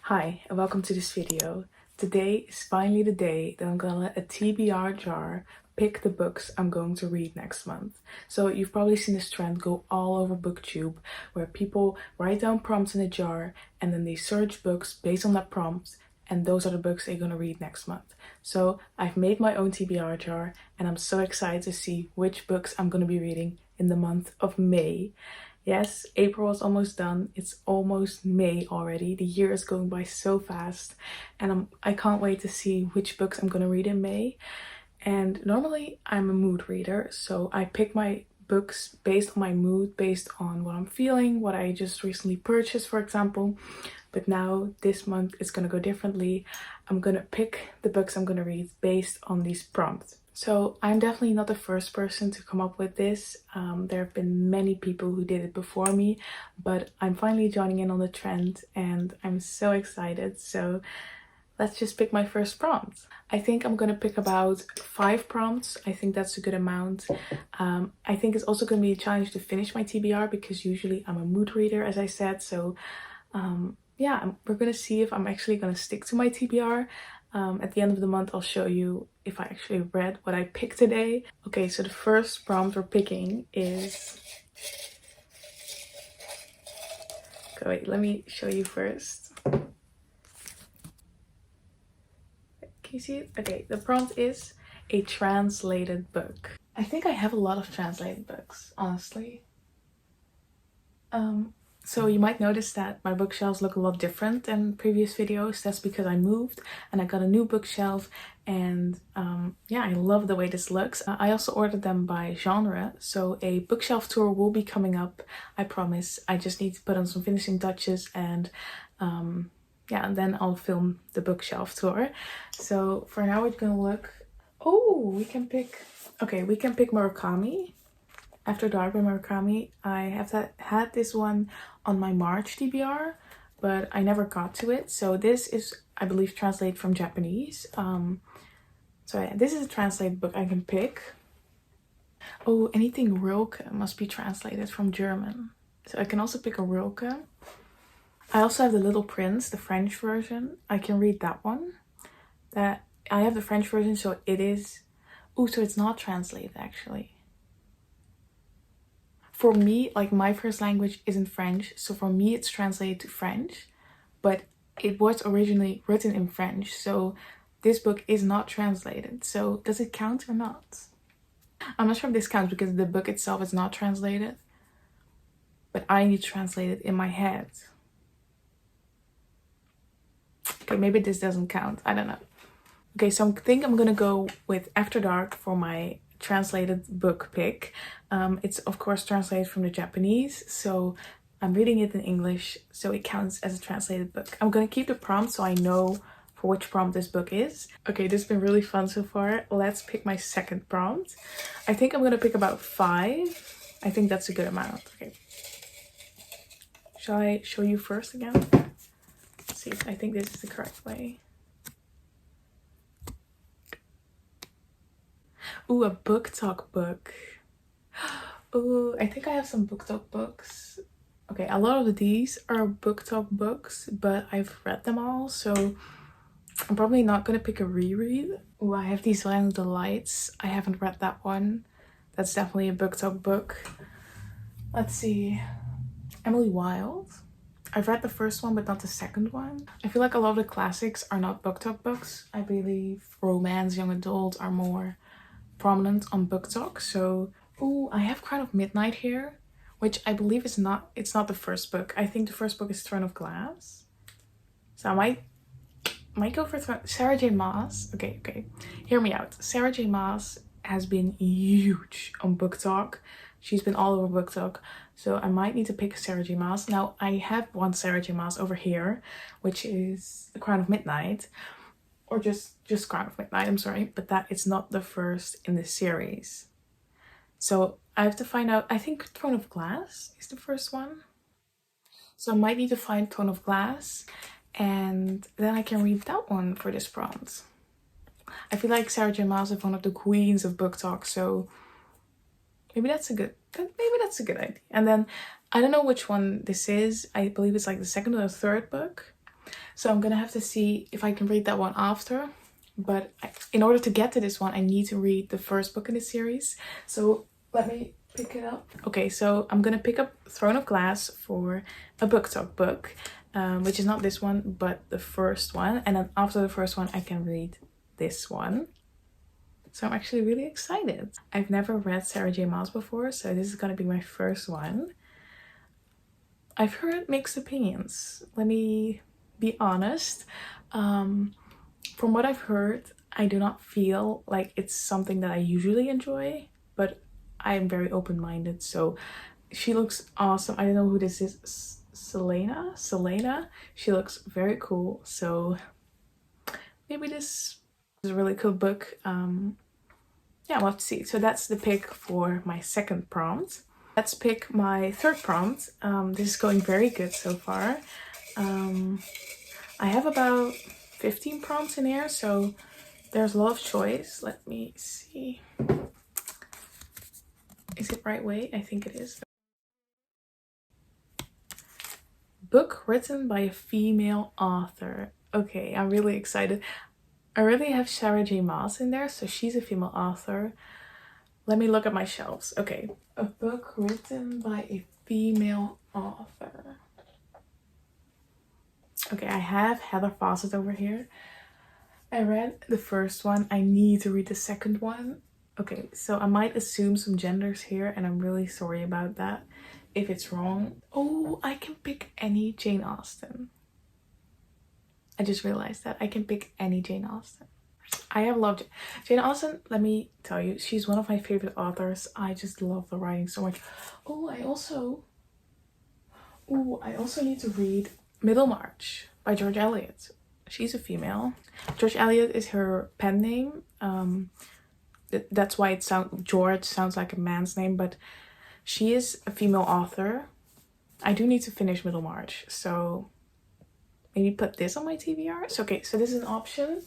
Hi and welcome to this video. Today is finally the day that I'm gonna let a TBR jar pick the books I'm going to read next month. So you've probably seen this trend go all over booktube where people write down prompts in a jar and then they search books based on that prompt, and those are the books they're gonna read next month. So I've made my own TBR jar and I'm so excited to see which books I'm gonna be reading in the month of May. Yes, April is almost done. It's almost May already. The year is going by so fast, and I can't wait to see which books I'm gonna read in May. And normally I'm a mood reader, so I pick my books based on my mood, based on what I'm feeling, what I just recently purchased, for example. But now this month it's gonna go differently. I'm gonna pick the books I'm gonna read based on these prompts. So I'm definitely not the first person to come up with this. There have been many people who did it before me, but I'm finally joining in on the trend and I'm so excited. So let's just pick my first prompt. I think I'm gonna pick about 5 prompts. I think that's a good amount. I think it's also gonna be a challenge to finish my TBR because usually I'm a mood reader, as I said. So yeah, we're gonna see if I'm actually gonna stick to my TBR. At the end of the month, I'll show you if I actually read what I picked today. Okay, so the first prompt we're picking is... Okay, wait, let me show you first. Can you see it? Okay, the prompt is a translated book. I think I have a lot of translated books, honestly. So you might notice that my bookshelves look a lot different than previous videos. That's because I moved and I got a new bookshelf, and yeah, I love the way this looks. I also ordered them by genre, so a bookshelf tour will be coming up, I promise. I just need to put on some finishing touches and yeah, and then I'll film the bookshelf tour. So for now we're gonna look... Oh, we can pick... Okay, we can pick Murakami. After Dark by Murakami. I have had this one on my March TBR, but I never got to it. So this is, I believe, translated from Japanese. So yeah, this is a translated book I can pick. Oh, anything Rilke must be translated from German. So I can also pick a Rilke. I also have The Little Prince, the French version. I can read that one. I have the French version, so it is... Oh, so it's not translated actually. For me, like, my first language isn't French, so for me it's translated to French, but it was originally written in French, so this book is not translated. So does it count or not? I'm not sure if this counts because the book itself is not translated, but I need to translate it in my head. Okay, maybe this doesn't count. I don't know. Okay, so I think I'm gonna go with After Dark for my translated book pick. It's of course translated from the Japanese, so I'm reading it in English, so it counts as a translated book. I'm gonna keep the prompt so I know for which prompt this book is. Okay, this has been really fun so far. Let's pick my second prompt. I think I'm gonna pick about 5. I think that's a good amount. Okay, shall I show you first again? Let's see if I think this is the correct way. Ooh, a BookTok book. Ooh, I think I have some BookTok books. Okay, a lot of these are BookTok books, but I've read them all, so I'm probably not gonna pick a reread. Ooh, I have these Violent Delights. I haven't read that one. That's definitely a BookTok book. Let's see. Emily Wilde. I've read the first one, but not the second one. I feel like a lot of the classics are not BookTok books. I believe romance, young adult are more prominent on BookTok. So, oh, I have Crown of Midnight here, which I believe is not... It's not the first book. I think the first book is Throne of Glass. So I might go for Sarah J Maas. Okay, hear me out. Sarah J Maas has been huge on BookTok. She's been all over BookTok, so I might need to pick Sarah J Maas. Now I have one Sarah J Maas over here, which is The Crown of Midnight, or just Crown of Midnight, I'm sorry, but that is not the first in the series. So I have to find out. I think Throne of Glass is the first one, so I might need to find Throne of Glass, and then I can read that one for this prompt. I feel like Sarah J Maas is one of the queens of BookTok, so maybe that's a good idea. And then I don't know which one this is. I believe it's like the second or the third book. So I'm gonna have to see if I can read that one after. But in order to get to this one, I need to read the first book in the series. So let me pick it up. Okay, so I'm gonna pick up Throne of Glass for a BookTok book, which is not this one, but the first one. And then after the first one, I can read this one. So I'm actually really excited. I've never read Sarah J Maas before, so this is gonna be my first one. I've heard mixed opinions. Let me be honest. From what I've heard, I do not feel like it's something that I usually enjoy, but I am very open-minded. So she looks awesome. I don't know who this is. Selena. She looks very cool. So maybe this is a really cool book. Yeah, we'll have to see. So that's the pick for my second prompt. Let's pick my third prompt. This is going very good so far. I have about 15 prompts in here, so there's a lot of choice. Let me see. Is it right way? I think it is. Book written by a female author. Okay, I'm really excited. I already have Sarah J Maas in there, so she's a female author. Let me look at my shelves. Okay, a book written by a female author. Okay, I have Heather Fawcett over here. I read the first one. I need to read the second one. Okay, so I might assume some genders here, and I'm really sorry about that if it's wrong. Oh, I can pick any Jane Austen. I just realized that I can pick any Jane Austen. I have loved Jane Austen. Let me tell you, she's one of my favorite authors. I just love the writing so much. Oh, I also need to read Middlemarch by George Eliot. She's a female. George Eliot is her pen name. That's why George sounds like a man's name, but she is a female author. I do need to finish Middlemarch, so maybe put this on my TBR. So okay, so this is an option.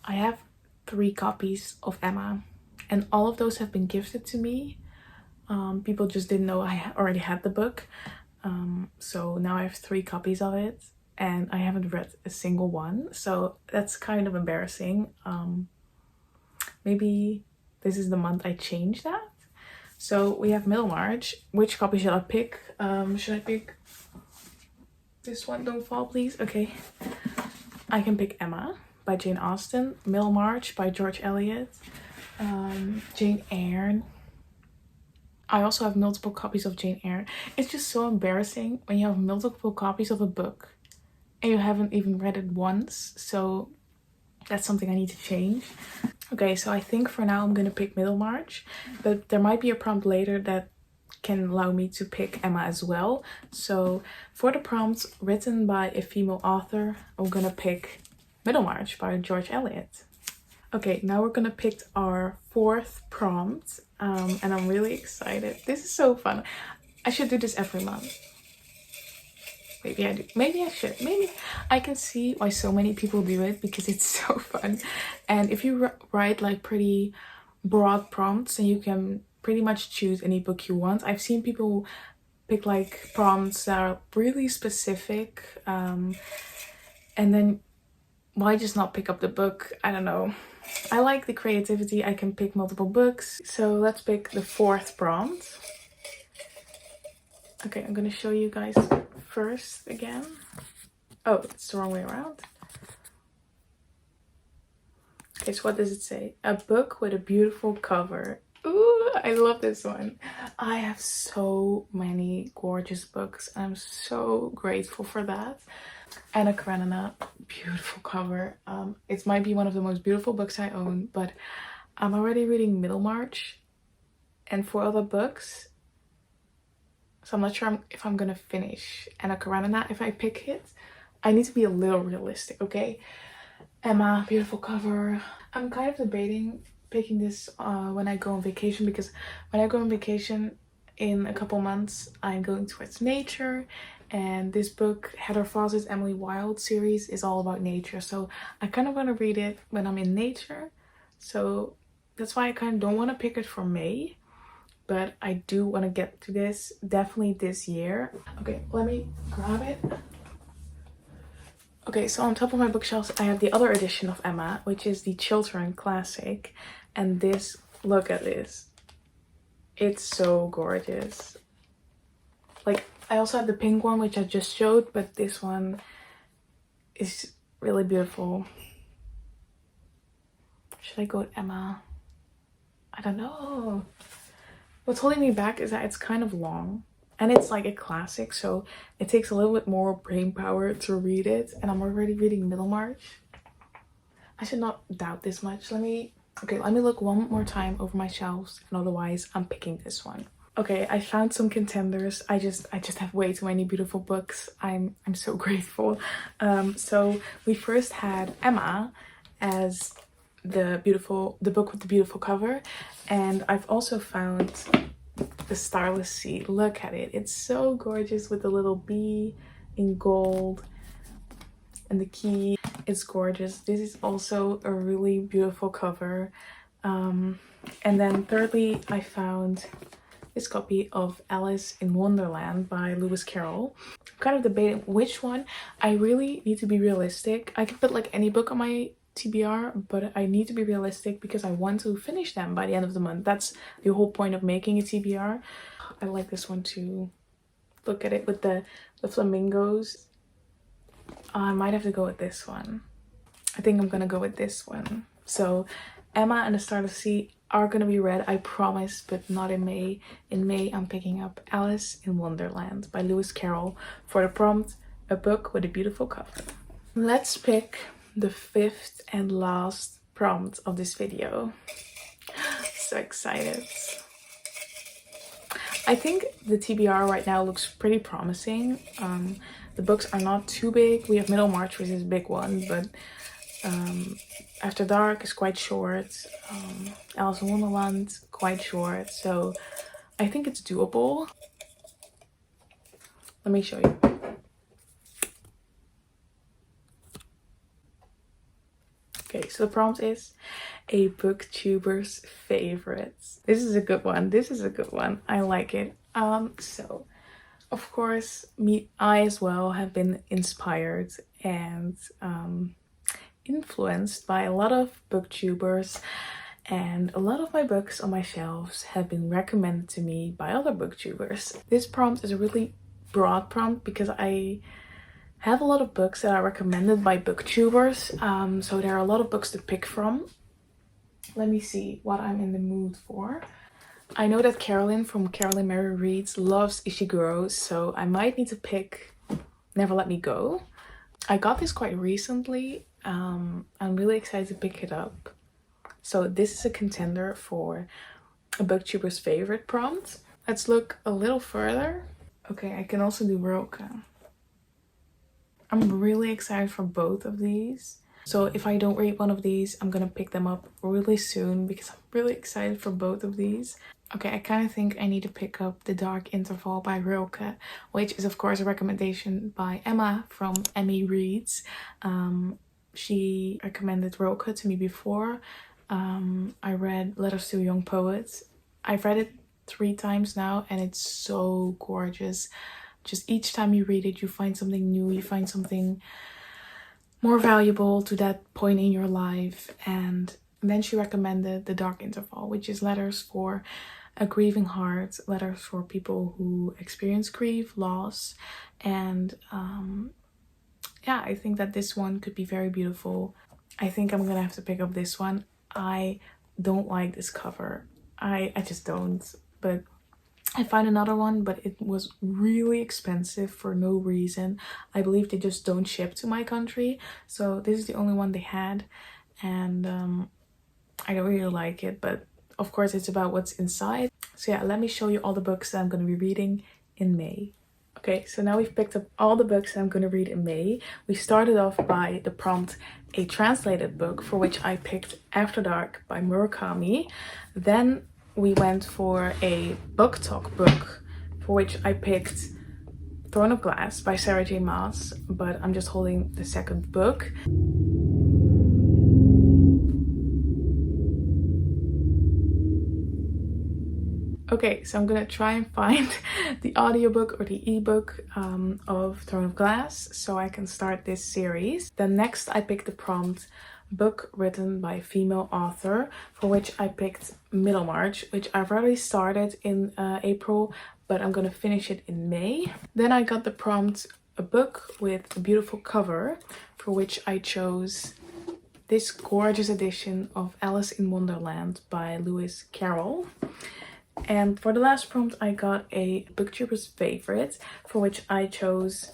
I have 3 copies of Emma, and all of those have been gifted to me. People just didn't know I already had the book. So now I have 3 copies of it, and I haven't read a single one, so that's kind of embarrassing. Maybe this is the month I change that. So we have Middlemarch. Which copy should I pick? Should I pick this one? Don't fall, please. Okay, I can pick Emma by Jane Austen, Middlemarch by George Eliot, Jane Eyre. I also have multiple copies of Jane Eyre. It's just so embarrassing when you have multiple copies of a book and you haven't even read it once. So that's something I need to change. Okay, so I think for now I'm gonna pick Middlemarch, but there might be a prompt later that can allow me to pick Emma as well. So for the prompts written by a female author, I'm gonna pick Middlemarch by George Eliot. Okay, now we're gonna pick our 4th prompt, and I'm really excited. This is so fun. I should do this every month. Maybe I do. Maybe I should. Maybe I can see why so many people do it, because it's so fun. And if you write like pretty broad prompts, then you can pretty much choose any book you want. I've seen people pick like prompts that are really specific, and then why just not pick up the book? I don't know. I like the creativity. I can pick multiple books. So let's pick the 4th prompt. Okay, I'm gonna show you guys first again. Oh, it's the wrong way around. Okay, so what does it say? A book with a beautiful cover. Ooh, I love this one. I have so many gorgeous books. I'm so grateful for that. Anna Karenina, beautiful cover. It might be one of the most beautiful books I own, but I'm already reading Middlemarch and 4 other books. So I'm not sure if I'm gonna finish Anna Karenina if I pick it. I need to be a little realistic, okay? Emma, beautiful cover. I'm kind of debating picking this when I go on vacation, because when I go on vacation in a couple months, I'm going towards nature, and this book, Heather Fawcett's Emily Wilde series, is all about nature. So I kind of want to read it when I'm in nature. So that's why I kind of don't want to pick it for May, but I do want to get to this definitely this year. Okay, let me grab it. Okay, so on top of my bookshelves, I have the other edition of Emma, which is the children classic. And this, look at this. It's so gorgeous. Like, I also have the pink one, which I just showed, but this one is really beautiful. Should I go with Emma? I don't know. What's holding me back is that it's kind of long. And it's like a classic, so it takes a little bit more brain power to read it. And I'm already reading Middlemarch. I should not doubt this much. Let me look one more time over my shelves, and otherwise I'm picking this one. Okay, I found some contenders. I just have way too many beautiful books. I'm so grateful. So we first had Emma as the book with the beautiful cover, and I've also found the Starless Sea. Look at it. It's so gorgeous with the little bee in gold and the key. It's gorgeous. This is also a really beautiful cover. And then thirdly, I found this copy of Alice in Wonderland by Lewis Carroll. I'm kind of debating which one. I really need to be realistic. I can put like any book on my TBR, but I need to be realistic because I want to finish them by the end of the month. That's the whole point of making a TBR. I like this one too. Look at it with the flamingos. I might have to go with this one. I think I'm gonna go with this one. So Emma and the Starless Sea are gonna be read, I promise, but not in May. In May, I'm picking up Alice in Wonderland by Lewis Carroll for the prompt, a book with a beautiful cover. Let's pick the fifth and last prompt of this video. So excited. I think the TBR right now looks pretty promising. The books are not too big. We have Middlemarch, which is a big one, but After Dark is quite short. Alice in Wonderland, quite short. So I think it's doable. Let me show you. Okay, so the prompt is a booktuber's favorites. This is a good one. This is a good one. I like it. So of course, I as well have been inspired and influenced by a lot of booktubers, and a lot of my books on my shelves have been recommended to me by other booktubers. This prompt is a really broad prompt because I have a lot of books that are recommended by booktubers, so there are a lot of books to pick from. Let me see what I'm in the mood for. I know that Carolyn from Carolyn Mary Reads loves Ishiguro, so I might need to pick Never Let Me Go. I got this quite recently. I'm really excited to pick it up. So this is a contender for a booktuber's favorite prompt. Let's look a little further. Okay, I can also do Rilke. I'm really excited for both of these. So if I don't read one of these, I'm gonna pick them up really soon because I'm really excited for both of these. Okay, I kind of think I need to pick up The Dark Interval by Rilke, which is of course a recommendation by Emma from Emmy Reads. She recommended Rilke to me before. I read Letters to a Young Poet. I've read it 3 times now and it's so gorgeous. Just each time you read it, you find something new, you find something more valuable to that point in your life. And then she recommended The Dark Interval, which is letters for a grieving heart, letters for people who experience grief, loss. And yeah, I think that this one could be very beautiful. I think I'm gonna have to pick up this one. I don't like this cover. I just don't. But I found another one, but it was really expensive for no reason. I believe they just don't ship to my country. So this is the only one they had. And I don't really like it, but of course it's about what's inside. So yeah, let me show you all the books that I'm going to be reading in May. Okay, so now we've picked up all the books that I'm going to read in May. We started off by the prompt, a translated book, for which I picked After Dark by Murakami. Then we went for a booktok book, for which I picked Throne of Glass by Sarah J Maas, but I'm just holding the second book. Okay, so I'm gonna try and find the audiobook or the ebook of Throne of Glass so I can start this series. Then next I picked the prompt book written by a female author, for which I picked Middlemarch, which I've already started in April, but I'm gonna finish it in May. Then I got the prompt a book with a beautiful cover, for which I chose this gorgeous edition of Alice in Wonderland by Lewis Carroll. And for the last prompt I got a booktuber's favorite, for which I chose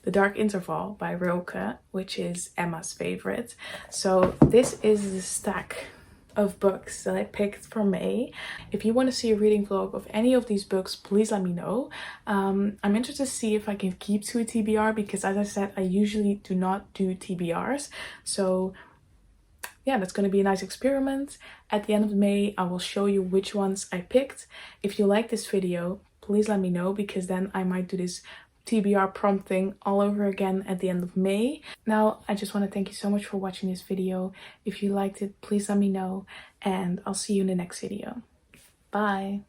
The Dark Interval by Rilke, which is Emma's favorite. So this is the stack of books that I picked for May. If you want to see a reading vlog of any of these books, please let me know. I'm interested to see if I can keep to a TBR, because as I said, I usually do not do TBRs. So yeah, that's going to be a nice experiment. At the end of May, I will show you which ones I picked. If you like this video, please let me know, because then I might do this TBR prompt thing all over again at the end of May. Now, I just want to thank you so much for watching this video. If you liked it, please let me know, and I'll see you in the next video. Bye!